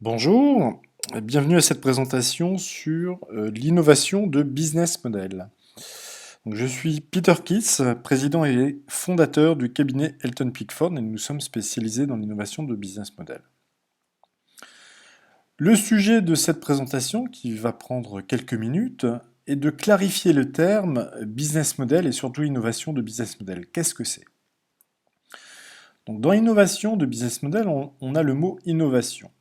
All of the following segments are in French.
Bonjour, et bienvenue à cette présentation sur l'innovation de business model. Donc, je suis Peter Kitts, président et fondateur du cabinet Elton Pickford et nous sommes spécialisés dans l'innovation de business model. Le sujet de cette présentation, qui va prendre quelques minutes, est de clarifier le terme business model et surtout innovation de business model. Qu'est-ce que c'est? Donc, dans innovation de business model, on a le mot innovation.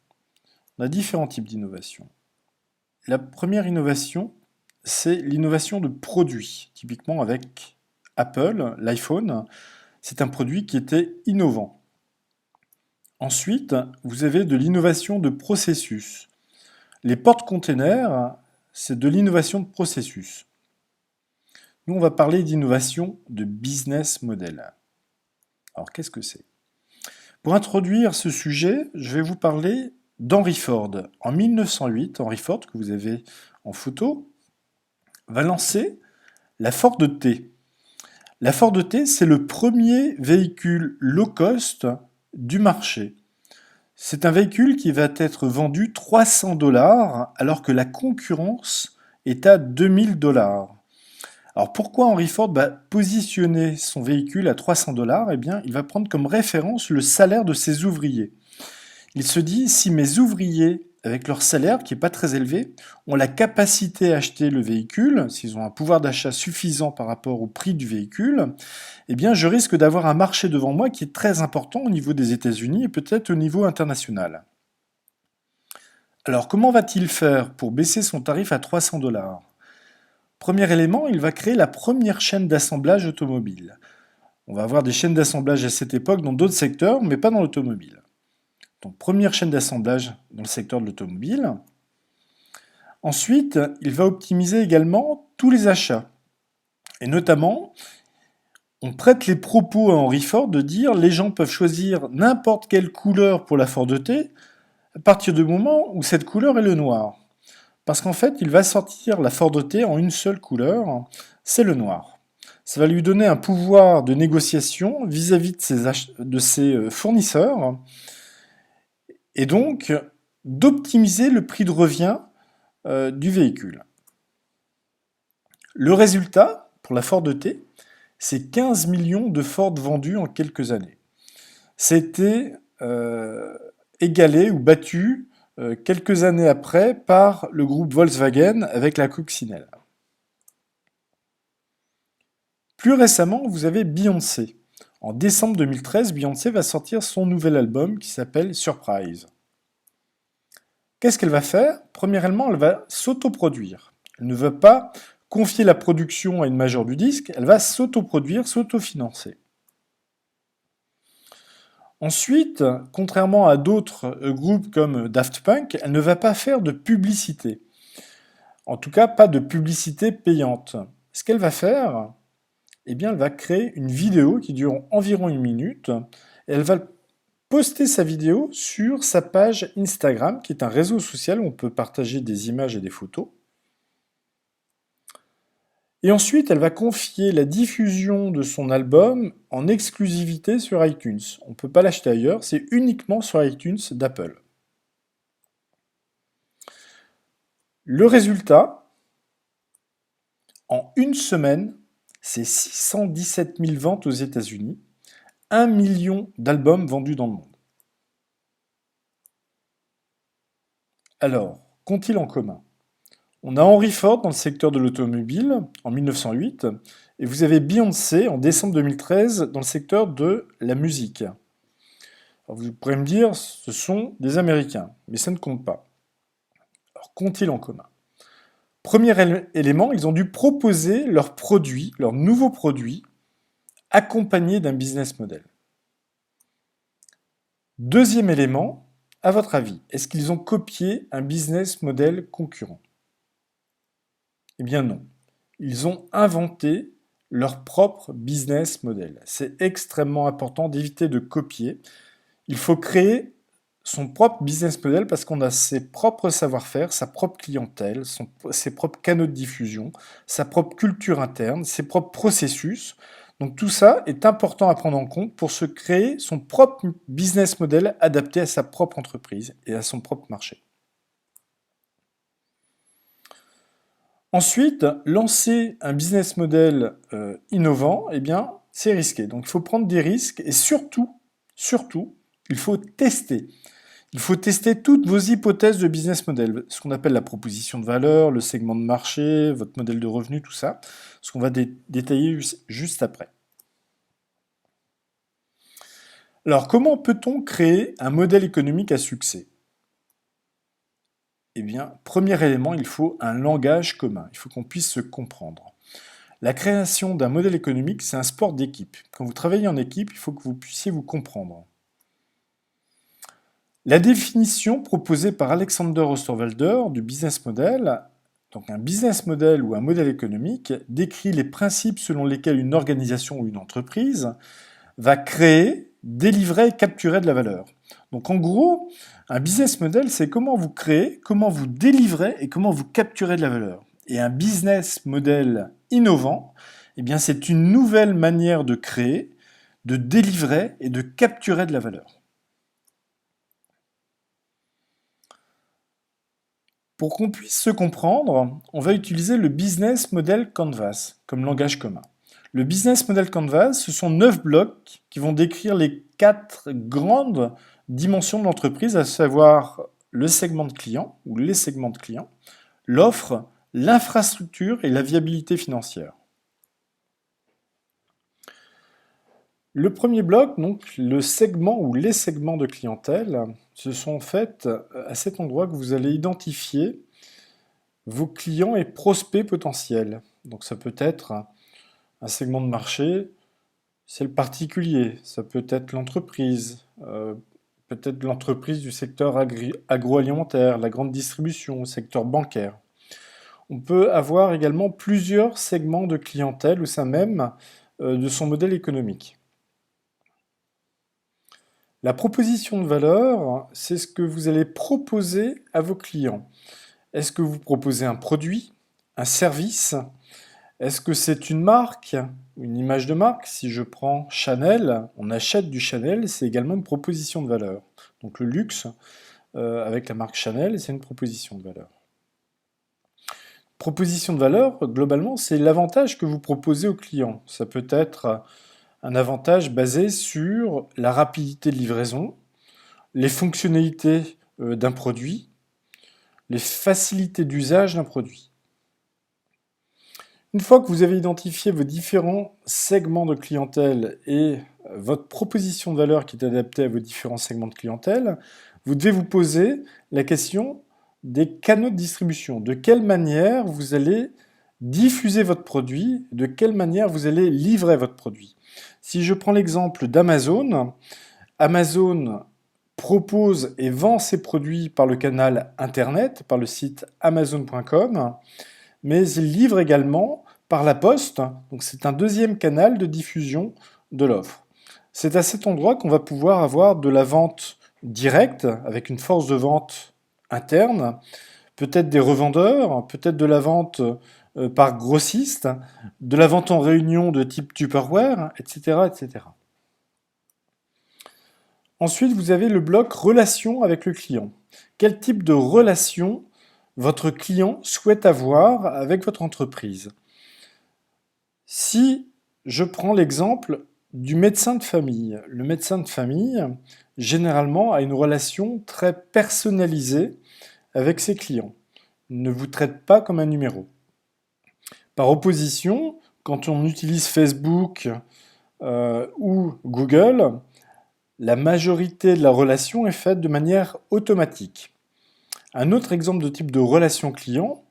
On a différents types d'innovation. La première innovation, c'est l'innovation de produits. Typiquement avec Apple, l'iPhone, c'est un produit qui était innovant. Ensuite, vous avez de l'innovation de processus. Les porte-containers, c'est de l'innovation de processus. Nous, on va parler d'innovation de business model. Alors, qu'est-ce que c'est? Pour introduire ce sujet, je vais vous parler d'Henry Ford. En 1908, Henry Ford, que vous avez en photo, va lancer la Ford T. La Ford T, c'est le premier véhicule low cost du marché. C'est un véhicule qui va être vendu 300 dollars alors que la concurrence est à 2000 dollars. Alors pourquoi Henry Ford va positionner son véhicule à 300 dollars? Eh bien, il va prendre comme référence le salaire de ses ouvriers. Il se dit, si mes ouvriers, avec leur salaire qui n'est pas très élevé, ont la capacité à acheter le véhicule, s'ils ont un pouvoir d'achat suffisant par rapport au prix du véhicule, eh bien je risque d'avoir un marché devant moi qui est très important au niveau des États-Unis et peut-être au niveau international. Alors comment va-t-il faire pour baisser son tarif à 300 dollars? Premier élément, il va créer la première chaîne d'assemblage automobile. On va avoir des chaînes d'assemblage à cette époque dans d'autres secteurs, mais pas dans l'automobile. Donc première chaîne d'assemblage dans le secteur de l'automobile. Ensuite, il va optimiser également tous les achats. Et notamment, on prête les propos à Henry Ford de dire les gens peuvent choisir n'importe quelle couleur pour la Ford T à partir du moment où cette couleur est le noir. Parce qu'en fait, il va sortir la Ford T en une seule couleur, c'est le noir. Ça va lui donner un pouvoir de négociation vis-à-vis de ses fournisseurs et donc d'optimiser le prix de revient du véhicule. Le résultat, pour la Ford T, c'est 15 millions de Ford vendus en quelques années. C'était égalé ou battu quelques années après par le groupe Volkswagen avec la coccinelle. Plus récemment, vous avez Beyoncé. En décembre 2013, Beyoncé va sortir son nouvel album qui s'appelle Surprise. Qu'est-ce qu'elle va faire? Premièrement, elle va s'autoproduire. Elle ne veut pas confier la production à une majeure du disque, elle va s'autoproduire, s'autofinancer. Ensuite, contrairement à d'autres groupes comme Daft Punk, elle ne va pas faire de publicité. En tout cas, pas de publicité payante. Ce qu'elle va faire, eh bien, elle va créer une vidéo qui dure environ une minute. Et elle va poster sa vidéo sur sa page Instagram, qui est un réseau social où on peut partager des images et des photos. Et ensuite, elle va confier la diffusion de son album en exclusivité sur iTunes. On ne peut pas l'acheter ailleurs, c'est uniquement sur iTunes d'Apple. Le résultat, en une semaine, c'est 617 000 ventes aux États-Unis, 1 million d'albums vendus dans le monde. Alors, qu'ont-ils en commun? On a Henry Ford dans le secteur de l'automobile en 1908 et vous avez Beyoncé en décembre 2013 dans le secteur de la musique. Alors vous pourrez me dire, ce sont des Américains, mais ça ne compte pas. Alors qu'ont-ils en commun? Premier élément, ils ont dû proposer leurs produits, leurs nouveaux produits, accompagnés d'un business model. Deuxième élément, à votre avis, est-ce qu'ils ont copié un business model concurrent? Eh bien non. Ils ont inventé leur propre business model. C'est extrêmement important d'éviter de copier. Il faut créer son propre business model parce qu'on a ses propres savoir-faire, sa propre clientèle, ses propres canaux de diffusion, sa propre culture interne, ses propres processus. Donc tout ça est important à prendre en compte pour se créer son propre business model adapté à sa propre entreprise et à son propre marché. Ensuite, lancer un business model innovant, eh bien, c'est risqué. Donc il faut prendre des risques et surtout, il faut tester. Il faut tester toutes vos hypothèses de business model, ce qu'on appelle la proposition de valeur, le segment de marché, votre modèle de revenu, tout ça, ce qu'on va détailler juste après. Alors, comment peut-on créer un modèle économique à succès? Eh bien, premier élément, il faut un langage commun. Il faut qu'on puisse se comprendre. La création d'un modèle économique, c'est un sport d'équipe. Quand vous travaillez en équipe, il faut que vous puissiez vous comprendre. La définition proposée par Alexander Osterwalder du business model, donc un business model ou un modèle économique, décrit les principes selon lesquels une organisation ou une entreprise va créer, délivrer et capturer de la valeur. Donc en gros, un business model, c'est comment vous créez, comment vous délivrez et comment vous capturez de la valeur. Et un business model innovant, eh bien c'est une nouvelle manière de créer, de délivrer et de capturer de la valeur. Pour qu'on puisse se comprendre, on va utiliser le Business Model Canvas comme langage commun. Le Business Model Canvas, ce sont 9 blocs qui vont décrire les 4 grandes dimensions de l'entreprise, à savoir le segment de client ou les segments de clients, l'offre, l'infrastructure et la viabilité financière. Le premier bloc, donc le segment ou les segments de clientèle, ce sont en fait à cet endroit que vous allez identifier vos clients et prospects potentiels. Donc ça peut être un segment de marché, c'est le particulier, ça peut être l'entreprise, peut-être l'entreprise du secteur agroalimentaire, la grande distribution, le secteur bancaire. On peut avoir également plusieurs segments de clientèle au sein même de son modèle économique. La proposition de valeur, c'est ce que vous allez proposer à vos clients. Est-ce que vous proposez un produit, un service? Est-ce que c'est une marque, une image de marque? Si je prends Chanel, on achète du Chanel, c'est également une proposition de valeur. Donc le luxe, avec la marque Chanel, c'est une proposition de valeur. Proposition de valeur, globalement, c'est l'avantage que vous proposez au client. Ça peut être un avantage basé sur la rapidité de livraison, les fonctionnalités d'un produit, les facilités d'usage d'un produit. Une fois que vous avez identifié vos différents segments de clientèle et votre proposition de valeur qui est adaptée à vos différents segments de clientèle, vous devez vous poser la question des canaux de distribution. De quelle manière vous allez diffuser votre produit, de quelle manière vous allez livrer votre produit. Si je prends l'exemple d'Amazon, Amazon propose et vend ses produits par le canal Internet, par le site amazon.com, mais il livre également par la poste, donc c'est un deuxième canal de diffusion de l'offre. C'est à cet endroit qu'on va pouvoir avoir de la vente directe, avec une force de vente interne, peut-être des revendeurs, peut-être de la vente par grossiste, de la vente en réunion de type Tupperware, etc., etc. Ensuite, vous avez le bloc relation avec le client. Quel type de relation votre client souhaite avoir avec votre entreprise? Si je prends l'exemple du médecin de famille, le médecin de famille, généralement, a une relation très personnalisée avec ses clients. Il ne vous traite pas comme un numéro. Par opposition, quand on utilise Facebook ou Google, la majorité de la relation est faite de manière automatique. Un autre exemple de type de relation client,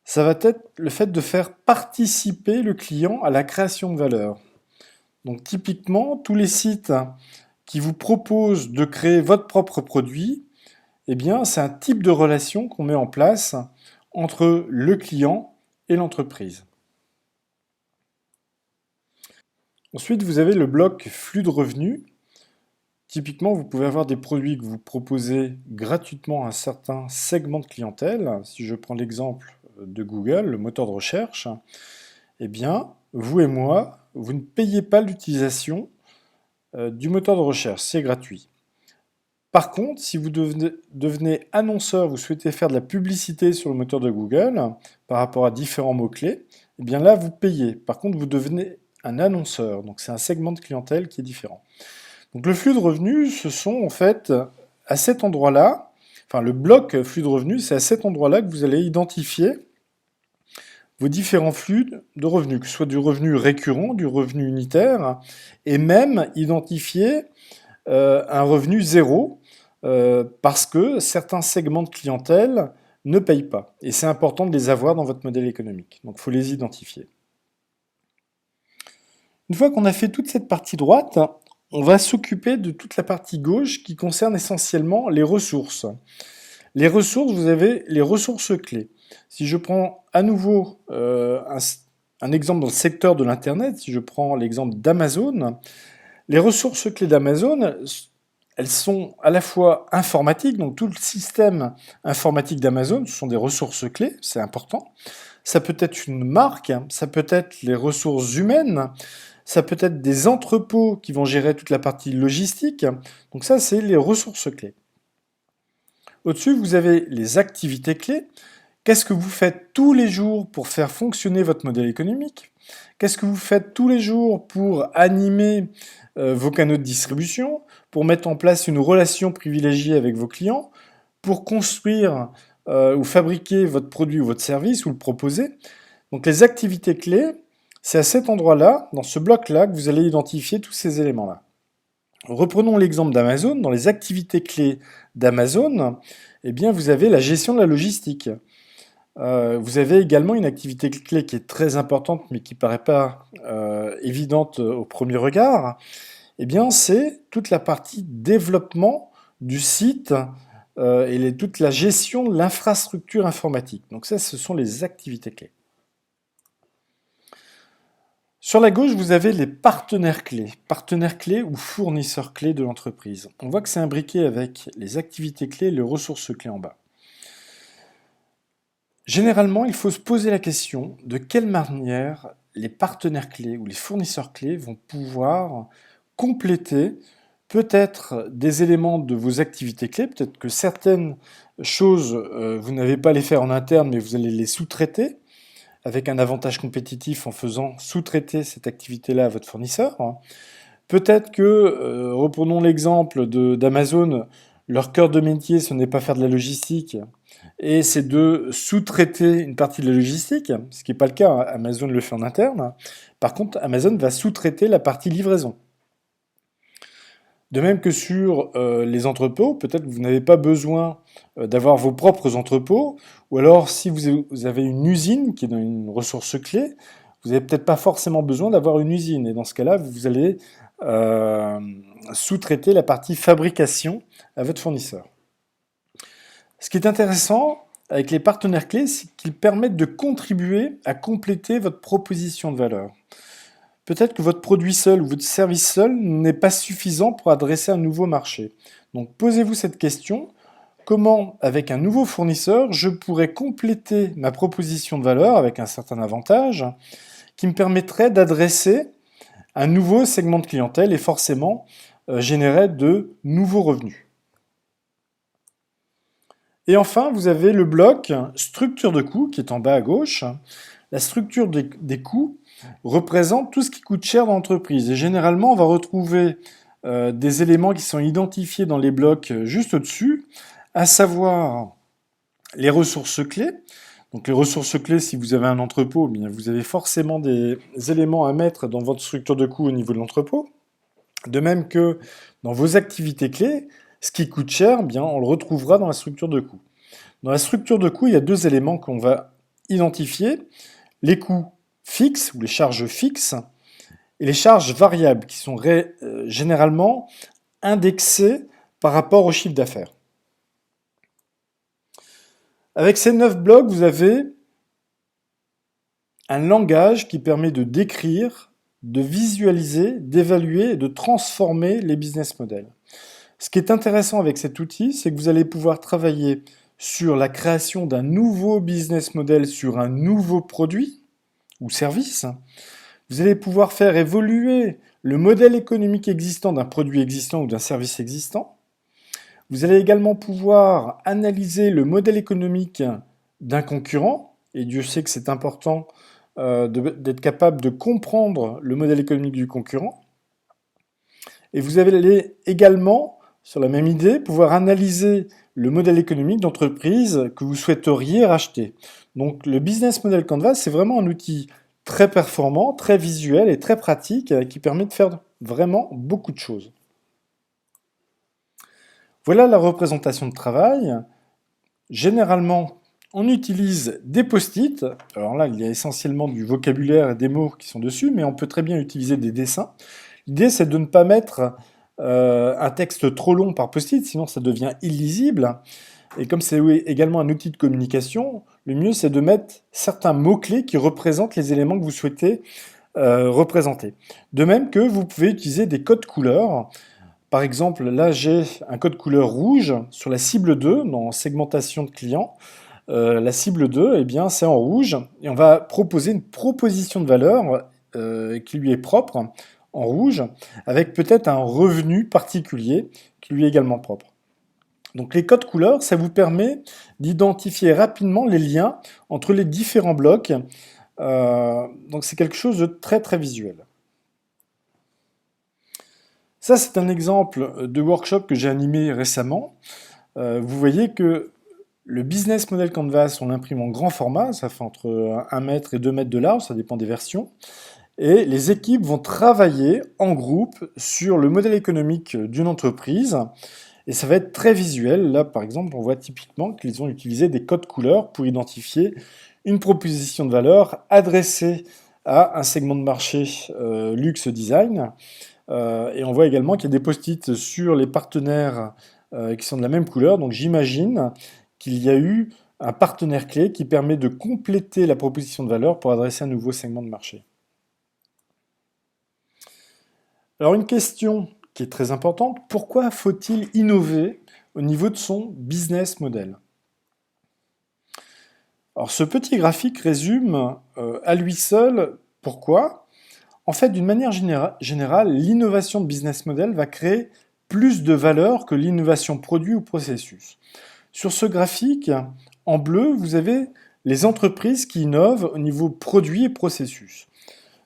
ça va être le fait de faire participer le client à la création de valeur. Donc typiquement, tous les sites qui vous proposent de créer votre propre produit, eh bien, c'est un type de relation qu'on met en place entre le client et l'entreprise. Ensuite, vous avez le bloc flux de revenus. Typiquement, vous pouvez avoir des produits que vous proposez gratuitement à un certain segment de clientèle. Si je prends l'exemple de Google, le moteur de recherche, eh bien, vous et moi, vous ne payez pas l'utilisation du moteur de recherche, c'est gratuit. Par contre, si vous devenez annonceur, vous souhaitez faire de la publicité sur le moteur de Google par rapport à différents mots-clés, eh bien là, vous payez. Par contre, vous devenez un annonceur, donc c'est un segment de clientèle qui est différent. Donc le flux de revenus, ce sont en fait à cet endroit-là, enfin le bloc flux de revenus, c'est à cet endroit-là que vous allez identifier vos différents flux de revenus, que ce soit du revenu récurrent, du revenu unitaire, et même identifier un revenu zéro, parce que certains segments de clientèle ne payent pas. Et c'est important de les avoir dans votre modèle économique. Donc il faut les identifier. Une fois qu'on a fait toute cette partie droite, on va s'occuper de toute la partie gauche qui concerne essentiellement les ressources. Les ressources, vous avez les ressources clés. Si je prends à nouveau un exemple dans le secteur de l'Internet, si je prends l'exemple d'Amazon, les ressources clés d'Amazon, elles sont à la fois informatiques, donc tout le système informatique d'Amazon, ce sont des ressources clés, c'est important. Ça peut être une marque, ça peut être les ressources humaines, ça peut être des entrepôts qui vont gérer toute la partie logistique. Donc ça, c'est les ressources clés. Au-dessus, vous avez les activités clés. Qu'est-ce que vous faites tous les jours pour faire fonctionner votre modèle économique? Qu'est-ce que vous faites tous les jours pour animer vos canaux de distribution, pour mettre en place une relation privilégiée avec vos clients, pour construire ou fabriquer votre produit ou votre service ou le proposer? Donc les activités clés, c'est à cet endroit-là, dans ce bloc-là, que vous allez identifier tous ces éléments-là. Reprenons l'exemple d'Amazon. Dans les activités clés d'Amazon, eh bien, vous avez la gestion de la logistique. Vous avez également une activité clé qui est très importante, mais qui ne paraît pas évidente au premier regard. Eh bien, c'est toute la partie développement du site et toute la gestion de l'infrastructure informatique. Donc ça, ce sont les activités clés. Sur la gauche, vous avez les partenaires clés ou fournisseurs clés de l'entreprise. On voit que c'est imbriqué avec les activités clés et les ressources clés en bas. Généralement, il faut se poser la question de quelle manière les partenaires clés ou les fournisseurs clés vont pouvoir compléter peut-être des éléments de vos activités clés, peut-être que certaines choses, vous n'avez pas à les faire en interne, mais vous allez les sous-traiter, avec un avantage compétitif en faisant sous-traiter cette activité-là à votre fournisseur. Peut-être que, reprenons l'exemple d'Amazon, leur cœur de métier, ce n'est pas faire de la logistique, et c'est de sous-traiter une partie de la logistique, ce qui n'est pas le cas, hein. Amazon le fait en interne. Par contre, Amazon va sous-traiter la partie livraison. De même que sur les entrepôts, peut-être que vous n'avez pas besoin d'avoir vos propres entrepôts, ou alors si vous avez une usine qui est dans une ressource clé, vous n'avez peut-être pas forcément besoin d'avoir une usine. Et dans ce cas-là, vous allez sous-traiter la partie fabrication à votre fournisseur. Ce qui est intéressant avec les partenaires clés, c'est qu'ils permettent de contribuer à compléter votre proposition de valeur. Peut-être que votre produit seul ou votre service seul n'est pas suffisant pour adresser un nouveau marché. Donc posez-vous cette question, comment, avec un nouveau fournisseur, je pourrais compléter ma proposition de valeur avec un certain avantage qui me permettrait d'adresser un nouveau segment de clientèle et forcément générer de nouveaux revenus. Et enfin, vous avez le bloc structure de coûts qui est en bas à gauche. La structure des coûts représente tout ce qui coûte cher dans l'entreprise. Et généralement, on va retrouver des éléments qui sont identifiés dans les blocs juste au-dessus, à savoir les ressources clés. Donc les ressources clés, si vous avez un entrepôt, eh bien, vous avez forcément des éléments à mettre dans votre structure de coûts au niveau de l'entrepôt. De même que dans vos activités clés, ce qui coûte cher, eh bien, on le retrouvera dans la structure de coûts. Dans la structure de coûts, il y a deux éléments qu'on va identifier. Les coûts fixes ou les charges fixes et les charges variables qui sont généralement indexées par rapport au chiffre d'affaires. Avec ces 9 blocs, vous avez un langage qui permet de décrire, de visualiser, d'évaluer et de transformer les business models. Ce qui est intéressant avec cet outil, c'est que vous allez pouvoir travailler sur la création d'un nouveau business model sur un nouveau produit ou service. Vous allez pouvoir faire évoluer le modèle économique existant d'un produit existant ou d'un service existant. Vous allez également pouvoir analyser le modèle économique d'un concurrent, et Dieu sait que c'est important d'être capable de comprendre le modèle économique du concurrent. Et vous allez également, sur la même idée, pouvoir analyser le modèle économique d'entreprise que vous souhaiteriez racheter. Donc le Business Model Canvas, c'est vraiment un outil très performant, très visuel et très pratique qui permet de faire vraiment beaucoup de choses. Voilà la représentation de travail. Généralement, on utilise des post-it. Alors là, il y a essentiellement du vocabulaire et des mots qui sont dessus, mais on peut très bien utiliser des dessins. L'idée, c'est de ne pas mettre un texte trop long par post-it, sinon ça devient illisible. Et comme c'est également un outil de communication, le mieux, c'est de mettre certains mots-clés qui représentent les éléments que vous souhaitez représenter. De même que vous pouvez utiliser des codes couleurs. Par exemple, là, j'ai un code couleur rouge sur la cible 2, dans segmentation de clients. La cible 2, eh bien, c'est en rouge, et on va proposer une proposition de valeur qui lui est propre, en rouge, avec peut-être un revenu particulier qui lui est également propre. Donc les codes couleurs, ça vous permet d'identifier rapidement les liens entre les différents blocs. Donc c'est quelque chose de très très visuel. Ça, c'est un exemple de workshop que j'ai animé récemment. Vous voyez que le Business Model Canvas, on l'imprime en grand format, ça fait entre 1 mètre et 2 mètres de large, ça dépend des versions. Et les équipes vont travailler en groupe sur le modèle économique d'une entreprise. Et ça va être très visuel. Là, par exemple, on voit typiquement qu'ils ont utilisé des codes couleurs pour identifier une proposition de valeur adressée à un segment de marché luxe design. Et on voit également qu'il y a des post-it sur les partenaires qui sont de la même couleur. Donc j'imagine qu'il y a eu un partenaire clé qui permet de compléter la proposition de valeur pour adresser un nouveau segment de marché. Alors une question qui est très importante, pourquoi faut-il innover au niveau de son business model? Alors ce petit graphique résume à lui seul pourquoi. En fait, d'une manière générale, l'innovation de business model va créer plus de valeur que l'innovation produit ou processus. Sur ce graphique, en bleu, vous avez les entreprises qui innovent au niveau produit et processus.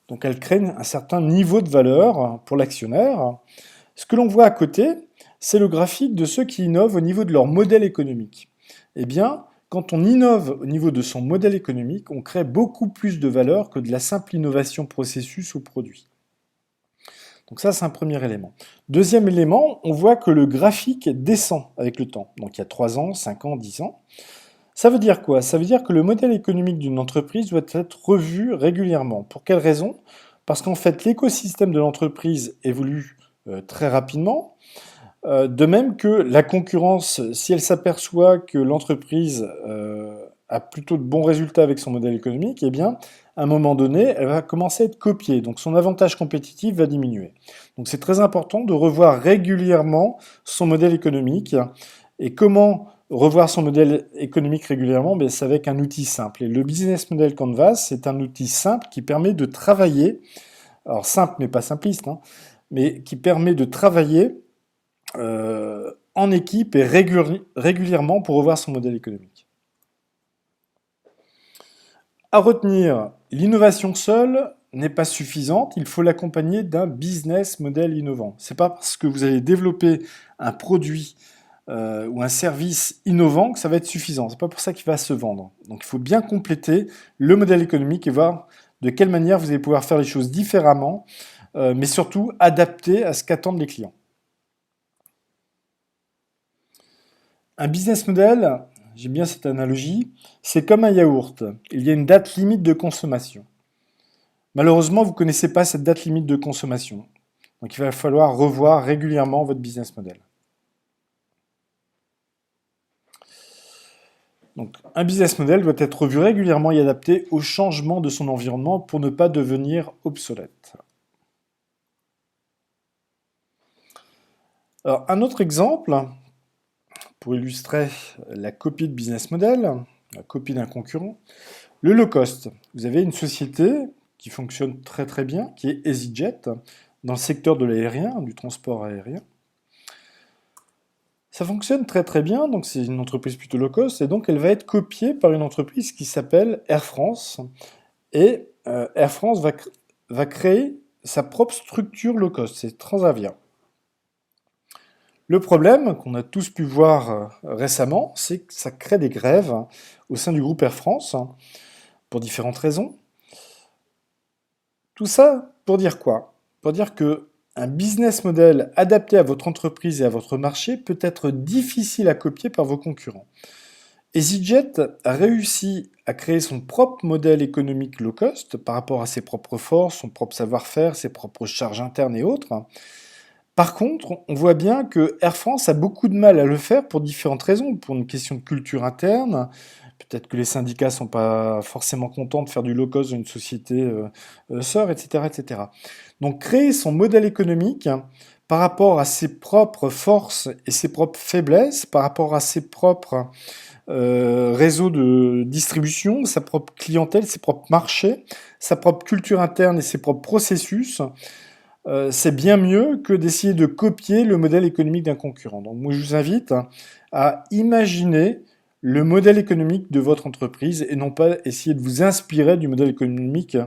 Donc elles créent un certain niveau de valeur pour l'actionnaire. Ce que l'on voit à côté, c'est le graphique de ceux qui innovent au niveau de leur modèle économique. Eh bien, quand on innove au niveau de son modèle économique, on crée beaucoup plus de valeur que de la simple innovation processus ou produit. Donc ça, c'est un premier élément. Deuxième élément, on voit que le graphique descend avec le temps. Donc il y a 3 ans, 5 ans, 10 ans. Ça veut dire quoi? Ça veut dire que le modèle économique d'une entreprise doit être revu régulièrement. Pour quelle raison? Parce qu'en fait, l'écosystème de l'entreprise évolue très rapidement. De même que la concurrence, si elle s'aperçoit que l'entreprise a plutôt de bons résultats avec son modèle économique, eh bien, à un moment donné, elle va commencer à être copiée. Donc son avantage compétitif va diminuer. Donc c'est très important de revoir régulièrement son modèle économique. Et comment revoir son modèle économique régulièrement? C'est avec un outil simple. Et le Business Model Canvas, c'est un outil simple qui permet de travailler, alors simple mais pas simpliste, mais qui permet de travailler en équipe et régulièrement pour revoir son modèle économique. À retenir, l'innovation seule n'est pas suffisante, il faut l'accompagner d'un business model innovant. C'est pas parce que vous allez développer un produit ou un service innovant que ça va être suffisant. C'est pas pour ça qu'il va se vendre. Donc il faut bien compléter le modèle économique et voir de quelle manière vous allez pouvoir faire les choses différemment, mais surtout adapter à ce qu'attendent les clients. Un business model, j'aime bien cette analogie, c'est comme un yaourt. Il y a une date limite de consommation. Malheureusement, vous ne connaissez pas cette date limite de consommation. Donc il va falloir revoir régulièrement votre business model. Donc un business model doit être revu régulièrement et adapté au changement de son environnement pour ne pas devenir obsolète. Alors un autre exemple, pour illustrer la copie de business model, la copie d'un concurrent, le low cost. Vous avez une société qui fonctionne très très bien, qui est EasyJet, dans le secteur de l'aérien, du transport aérien. Ça fonctionne très très bien, donc c'est une entreprise plutôt low cost, et donc elle va être copiée par une entreprise qui s'appelle Air France, et Air France va créer sa propre structure low cost, c'est Transavia. Le problème qu'on a tous pu voir récemment, c'est que ça crée des grèves au sein du groupe Air France, pour différentes raisons. Tout ça pour dire quoi? Pour dire que un business model adapté à votre entreprise et à votre marché peut être difficile à copier par vos concurrents. EasyJet a réussi à créer son propre modèle économique low cost par rapport à ses propres forces, son propre savoir-faire, ses propres charges internes et autres. Par contre, on voit bien que Air France a beaucoup de mal à le faire pour différentes raisons. Pour une question de culture interne, peut-être que les syndicats sont pas forcément contents de faire du low cost dans une société sœur, etc., etc. Donc créer son modèle économique par rapport à ses propres forces et ses propres faiblesses, par rapport à ses propres réseaux de distribution, sa propre clientèle, ses propres marchés, sa propre culture interne et ses propres processus, c'est bien mieux que d'essayer de copier le modèle économique d'un concurrent. Donc moi je vous invite à imaginer le modèle économique de votre entreprise et non pas essayer de vous inspirer du modèle économique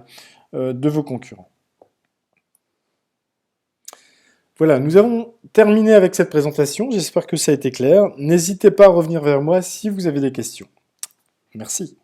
de vos concurrents. Voilà, nous avons terminé avec cette présentation. J'espère que ça a été clair. N'hésitez pas à revenir vers moi si vous avez des questions. Merci.